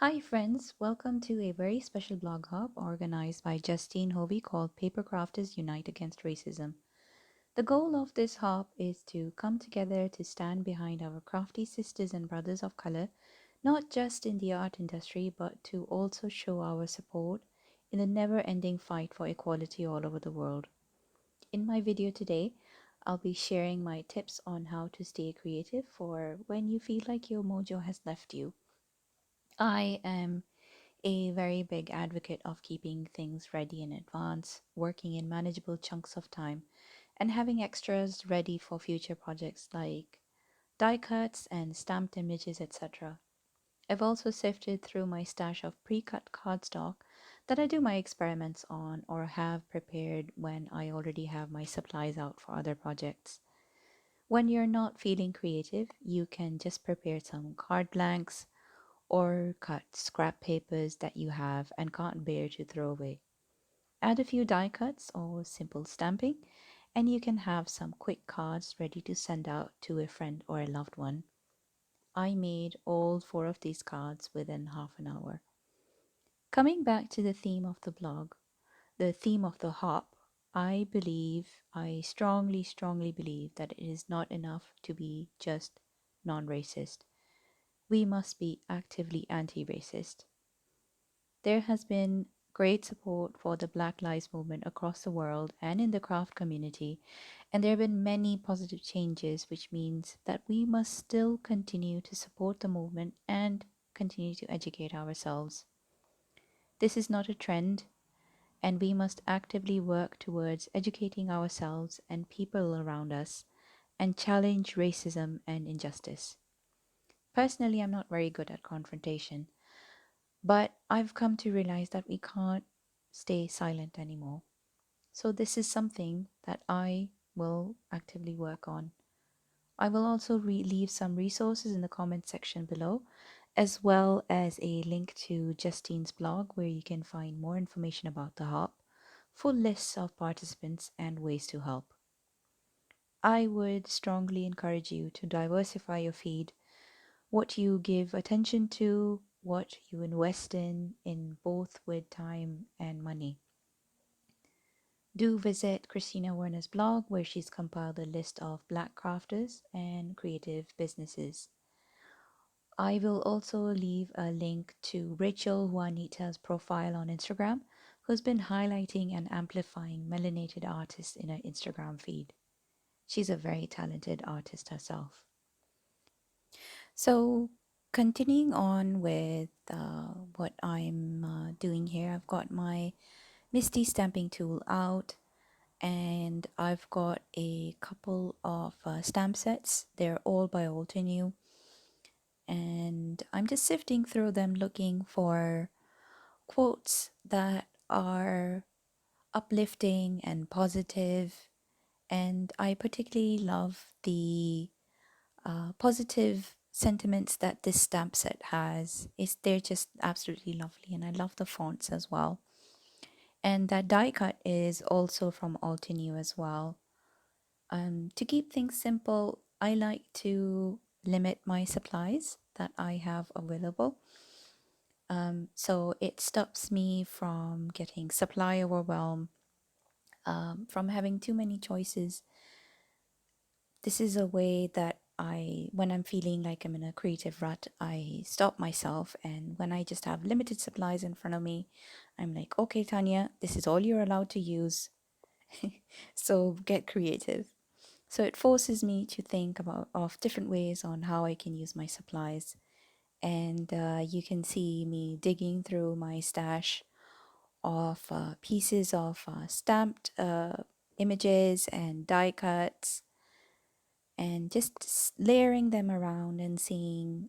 Hi, friends. Welcome to a very special blog hub organized by Justine Hovey called Papercrafters Unite Against Racism. The goal of this hub is to come together to stand behind our crafty sisters and brothers of color, not just in the art industry, but to also show our support in the never ending fight for equality all over the world. In my video today, I'll be sharing my tips on how to stay creative for when you feel like your mojo has left you. I am a very big advocate of keeping things ready in advance, working in manageable chunks of time, and having extras ready for future projects like die cuts and stamped images, etc. I've also sifted through my stash of pre-cut cardstock that I do my experiments on or have prepared when I already have my supplies out for other projects. When you're not feeling creative, you can just prepare some card blanks or cut scrap papers that you have and can't bear to throw away. Add a few die cuts or simple stamping, and you can have some quick cards ready to send out to a friend or a loved one. I made all four of these cards within half an hour. Coming back to the theme of the blog, the theme of the hop, I strongly believe that it is not enough to be just non racist. We must be actively anti racist. There has been great support for the Black Lives Movement across the world and in the craft community, and there have been many positive changes, which means that we must still continue to support the movement and continue to educate ourselves. This is not a trend, and we must actively work towards educating ourselves and people around us and challenge racism and injustice. Personally, I'm not very good at confrontation, but I've come to realize that we can't stay silent anymore. So, this is something that I will actively work on. I will also leave some resources in the comment section below, as well as a link to Justine's blog where you can find more information about the hub, full lists of participants, and ways to help. I would strongly encourage you to diversify your feed, what you give attention to, what you invest in both with time and money. Do visit Christina Werner's blog where she's compiled a list of Black crafters and creative businesses. I will also leave a link to Rachel Juanita's profile on Instagram, who's been highlighting and amplifying melanated artists in her Instagram feed. She's a very talented artist herself. So, continuing on with what I'm doing here, I've got my Misty stamping tool out and I've got a couple of stamp sets. They're all by Altenew, and I'm just sifting through them looking for quotes that are uplifting and positive. And I particularly love the positive sentiments that this stamp set has. They're just absolutely lovely, and I love the fonts as well. And that die cut is also from Altenew as well. To keep things simple, I like to limit my supplies that I have available. So it stops me from getting supply overwhelm, from having too many choices. This is a way that when I'm feeling like I'm in a creative rut, I stop myself. And when I just have limited supplies in front of me, I'm like, okay, Tanya, this is all you're allowed to use. So get creative. So it forces me to think about of different ways on how I can use my supplies. And you can see me digging through my stash of pieces of stamped images and die cuts and just layering them around and seeing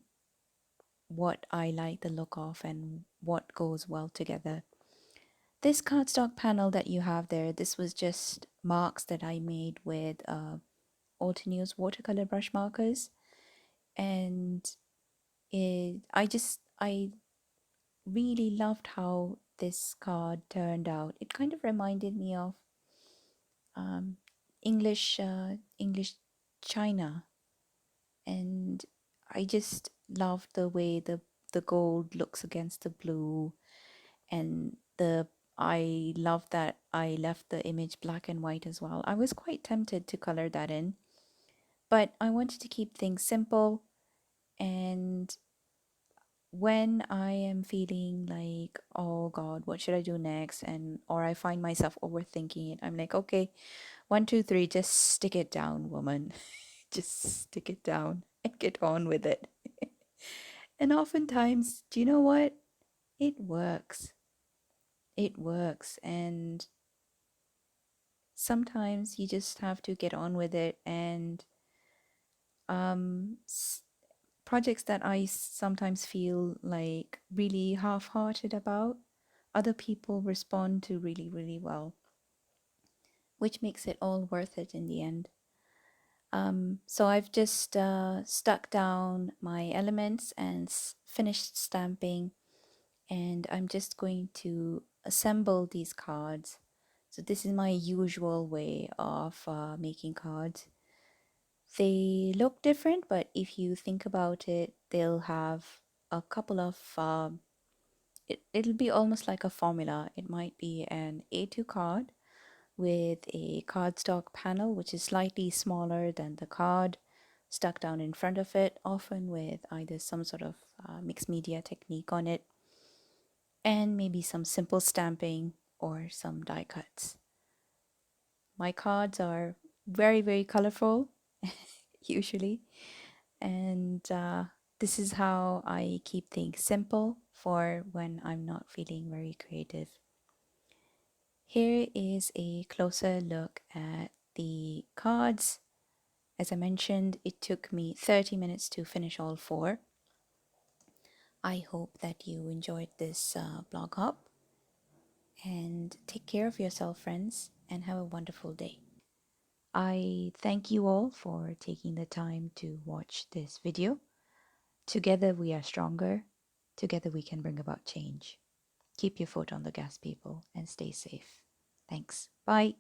what I like the look of and what goes well together. This cardstock panel that you have there, this was just marks that I made with Altenew's watercolor brush markers, and I really loved how this card turned out. It kind of reminded me of um, English China, and I just loved the way the the gold looks against the blue, and the I love that I left the image black and white as well. I was quite tempted to color that in, but I wanted to keep things simple. And when I am feeling like, oh God, what should I do next? And or I find myself overthinking it, I'm like, okay, one, two, three, just stick it down, woman. Just stick it down and get on with it. And oftentimes, do you know what? It works. It works. And sometimes you just have to get on with it. And um, projects that I sometimes feel like really half hearted about, other people respond to really, really well, which makes it all worth it in the end. So I've just stuck down my elements and finished stamping, and I'm just going to assemble these cards. So this is my usual way of making cards. They look different, but if you think about it, they'll have a couple of, it'll be almost like a formula. It might be an A2 card with a cardstock panel, which is slightly smaller than the card, stuck down in front of it, often with either some sort of mixed media technique on it, and maybe some simple stamping or some die cuts. My cards are very, very colorful, usually, and this is how I keep things simple for when I'm not feeling very creative. Here is a closer look at the cards. As I mentioned, it took me 30 minutes to finish all four. I hope that you enjoyed this blog hop, and take care of yourself, friends, and have a wonderful day. I thank you all for taking the time to watch this video. Together we are stronger. Together we can bring about change. Keep your foot on the gas, people, and stay safe. Thanks. Bye.